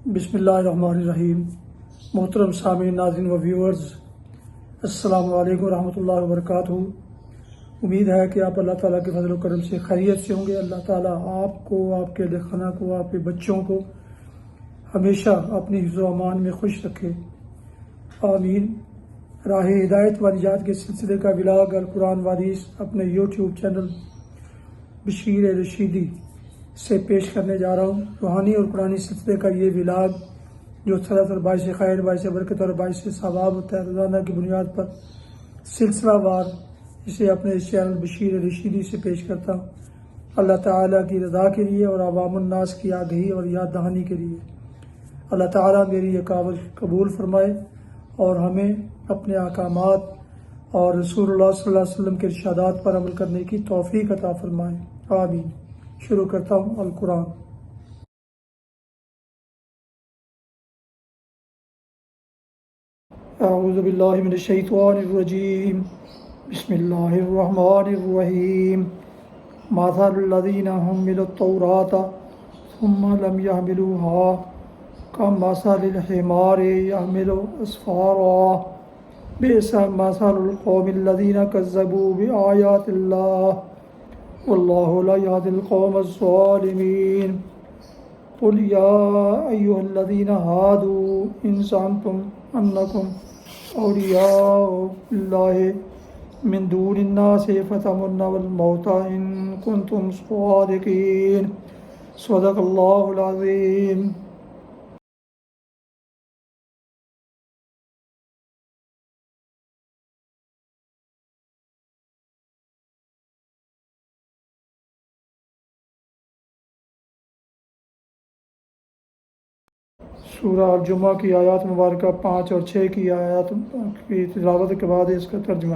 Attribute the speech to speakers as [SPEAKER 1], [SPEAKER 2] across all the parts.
[SPEAKER 1] بسم اللہ الرحمن الرحیم۔ محترم سامعین، ناظرین و ویورز، السلام علیکم ورحمۃ اللہ وبرکاتہ۔ امید ہے کہ آپ اللہ تعالیٰ کے فضل و کرم سے خیریت سے ہوں گے۔ اللہ تعالیٰ آپ کو، آپ کے اہل خانہ کو، آپ کے بچوں کو ہمیشہ اپنی حفظ و امان میں خوش رکھے، آمین۔ راہ ہدایت و نجات کے سلسلے کا ولاگ القرآن و حدیث اپنے یوٹیوب چینل بشیر رشیدی سے پیش کرنے جا رہا ہوں۔ روحانی اور قرآنی سلسلے کا یہ ولاگ جو سراسر باعث خیر، باعث برکت اور باعث ثواب ہوتا ہے، روزانہ کی بنیاد پر سلسلہ وار اسے اپنے اس چینل بشیر رشیدی سے پیش کرتا ہوں، اللہ تعالیٰ کی رضا کے لیے اور عوام الناس کی آگہی اور یاد دہانی کے لیے۔ اللہ تعالیٰ میری یہ کاوش قبول فرمائے اور ہمیں اپنے احکامات اور رسول اللہ صلی اللہ علیہ وسلم کے ارشادات پر عمل کرنے کی توفیق عطا فرمائے، آمین۔ شروع کرتا ہوں القرآن۔ اعوذ باللہ من الشیطان الرجیم، بسم اللہ الرحمن الرحیم۔ مثل الذین حملوا التوراۃ ثم لم يحملوها كمثل الحمار يحمل اسفارا بئس مثل القوم الذین كذبوا بآیات اللہ واللہ لا یہدی القوم الظالمین۔ قل یا ایہا الذین ہادوا ان زعمتم انکم اولیاء اللہ من دون الناس فتمنوا الموت ان کنتم صادقین۔ صدق اللہ العظیم۔ سورہ الجمعہ کی آیات مبارکہ 5 اور 6 کی آیات کی تلاوت کے بعد اس کا ترجمہ۔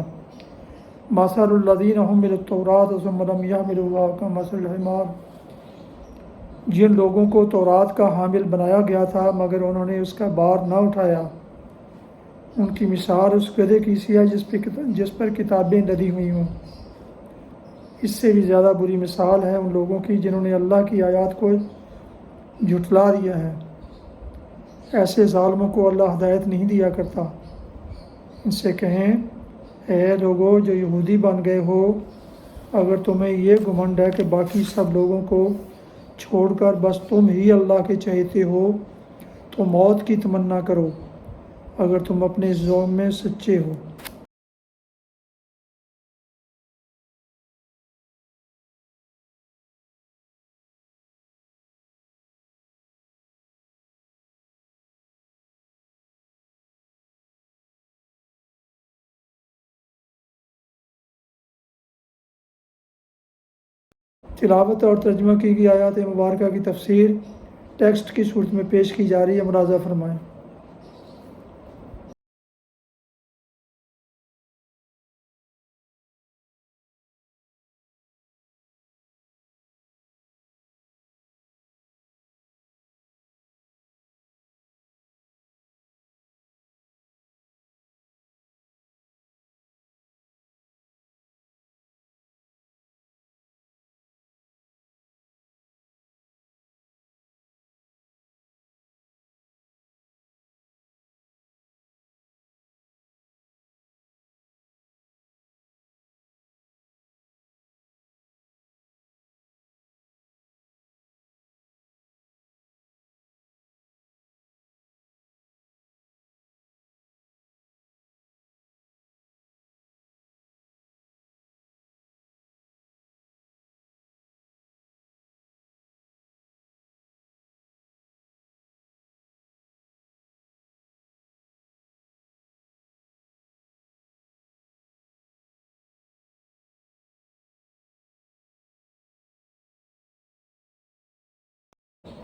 [SPEAKER 1] مثل الذین حملوا التوراۃ ثم لم يحملوها كمثل الحمار، جن لوگوں کو تورات کا حامل بنایا گیا تھا مگر انہوں نے اس کا بار نہ اٹھایا، ان کی مثال اس گدھے کی سی ہے جس پر کتابیں لدی ہوئی ہوں۔ اس سے بھی زیادہ بری مثال ہے ان لوگوں کی جنہوں نے اللہ کی آیات کو جھٹلا دیا ہے۔ ایسے ظالموں کو اللہ ہدایت نہیں دیا کرتا۔ ان سے کہیں، اے لوگو جو یہودی بن گئے ہو، اگر تمہیں یہ گھمنڈ ہے کہ باقی سب لوگوں کو چھوڑ کر بس تم ہی اللہ کے چہیتے ہو تو موت کی تمنا کرو اگر تم اپنے زعم میں سچے ہو۔ تلاوت اور ترجمہ کی گئی آیات مبارکہ کی تفسیر ٹیکسٹ کی صورت میں پیش کی جا رہی ہے، ملاحظہ فرمائیں۔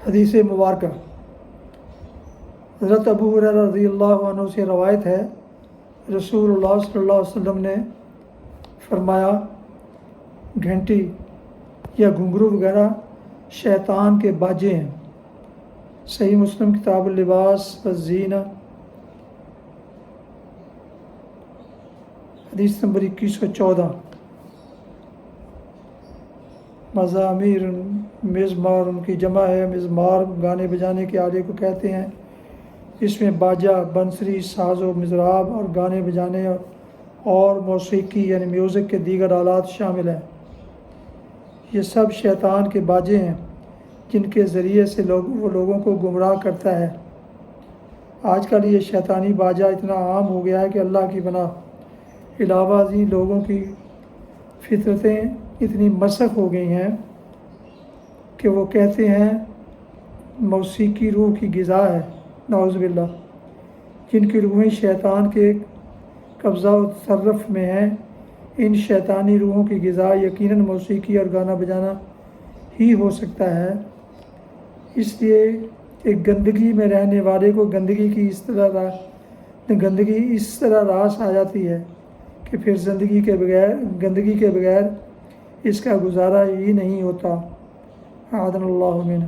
[SPEAKER 1] حدیث مبارکہ۔ حضرت ابو ہریرہ رضی اللہ عنہ سے روایت ہے، رسول اللہ صلی اللہ علیہ وسلم نے فرمایا، گھنٹی یا گھنگرو وغیرہ شیطان کے باجے ہیں۔ صحیح مسلم کتاب اللباس والزینہ، حدیث نمبر 2114۔ مزامیر مزمار ان کی جمع ہے، مزمار گانے بجانے کے آلے کو کہتے ہیں۔ اس میں باجا، بنسری، ساز و مضراب اور گانے بجانے اور موسیقی یعنی میوزک کے دیگر آلات شامل ہیں۔ یہ سب شیطان کے باجے ہیں جن کے ذریعے سے وہ لوگوں کو گمراہ کرتا ہے۔ آج کل یہ شیطانی باجا اتنا عام ہو گیا ہے کہ اللہ کی پناہ، علاوہ ازیں لوگوں کی فطرتیں اتنی مسخ ہو گئی ہیں کہ وہ کہتے ہیں موسیقی روح کی غذا ہے، نعوذ باللہ۔ جن کی روحیں شیطان کے قبضہ و تصرف میں ہیں، ان شیطانی روحوں کی غذا یقیناً موسیقی اور گانا بجانا ہی ہو سکتا ہے۔ اس لیے ایک گندگی میں رہنے والے کو گندگی اس طرح راس آ جاتی ہے کہ پھر گندگی کے بغیر اس کا گزارا ہی نہیں ہوتا۔ اعاذنا اللہ منہ۔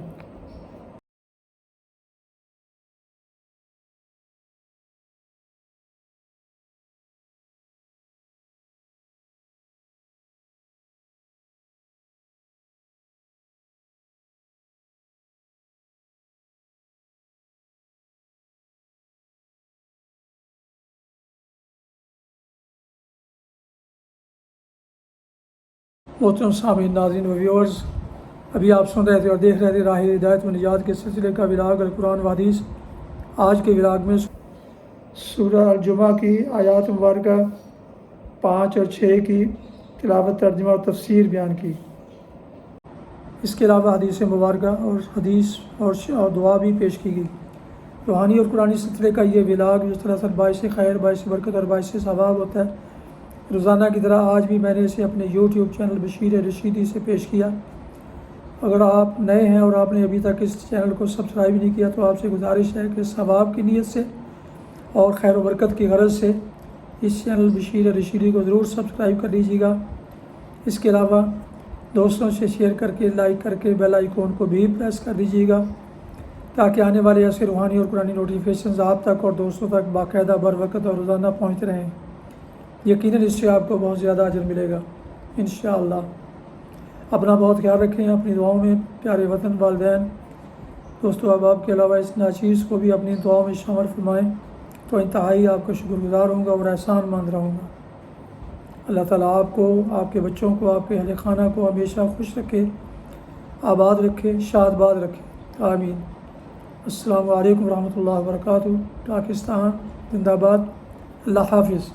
[SPEAKER 1] محترم سامعین، ناظرین و ویورز، ابھی آپ سن رہے تھے اور دیکھ رہے تھے راہ ہدایت و نجات کے سلسلے کا ولاگ القرآن و حدیث۔ آج کے ولاگ میں سورہ الجمعہ کی آیات مبارکہ 5 اور 6 کی تلاوت، ترجمہ اور تفسیر بیان کی۔ اس کے علاوہ حدیث مبارکہ اور حدیث اور دعا بھی پیش کی گئی۔ روحانی اور قرآنی سلسلے کا یہ ولاگ جو سلسلہ باعث خیر، باعث برکت اور باعث ثواب ہوتا ہے، روزانہ کی طرح آج بھی میں نے اسے اپنے یوٹیوب چینل بشیر رشیدی سے پیش کیا۔ اگر آپ نئے ہیں اور آپ نے ابھی تک اس چینل کو سبسکرائب نہیں کیا تو آپ سے گزارش ہے کہ ثواب کی نیت سے اور خیر و برکت کی غرض سے اس چینل بشیر رشیدی کو ضرور سبسکرائب کر لیجیے گا۔ اس کے علاوہ دوستوں سے شیئر کر کے، لائک کر کے بیل آئیکن کو بھی پریس کر دیجیے گا تاکہ آنے والے ایسے روحانی اور قرآنی نوٹیفیکیشنز آپ تک اور دوستوں تک باقاعدہ بر وقت اور روزانہ پہنچتے رہیں۔ یقیناً اس سے آپ کو بہت زیادہ اجر ملے گا انشاءاللہ۔ اپنا بہت خیال رکھیں، اپنی دعاؤں میں پیارے وطن، والدین، دوستو احباب کے علاوہ اس ناچیز کو بھی اپنی دعاؤں میں شامل فرمائیں تو انتہائی آپ کا شکر گزار ہوں گا اور احسان مند رہوں گا۔ اللہ تعالیٰ آپ کو، آپ کے بچوں کو، آپ کے اہل خانہ کو ہمیشہ خوش رکھے، آباد رکھے، شاد باد رکھے، آمین۔ السلام علیکم ورحمۃ اللہ وبرکاتہ۔ پاکستان زندہ باد۔ اللہ حافظ۔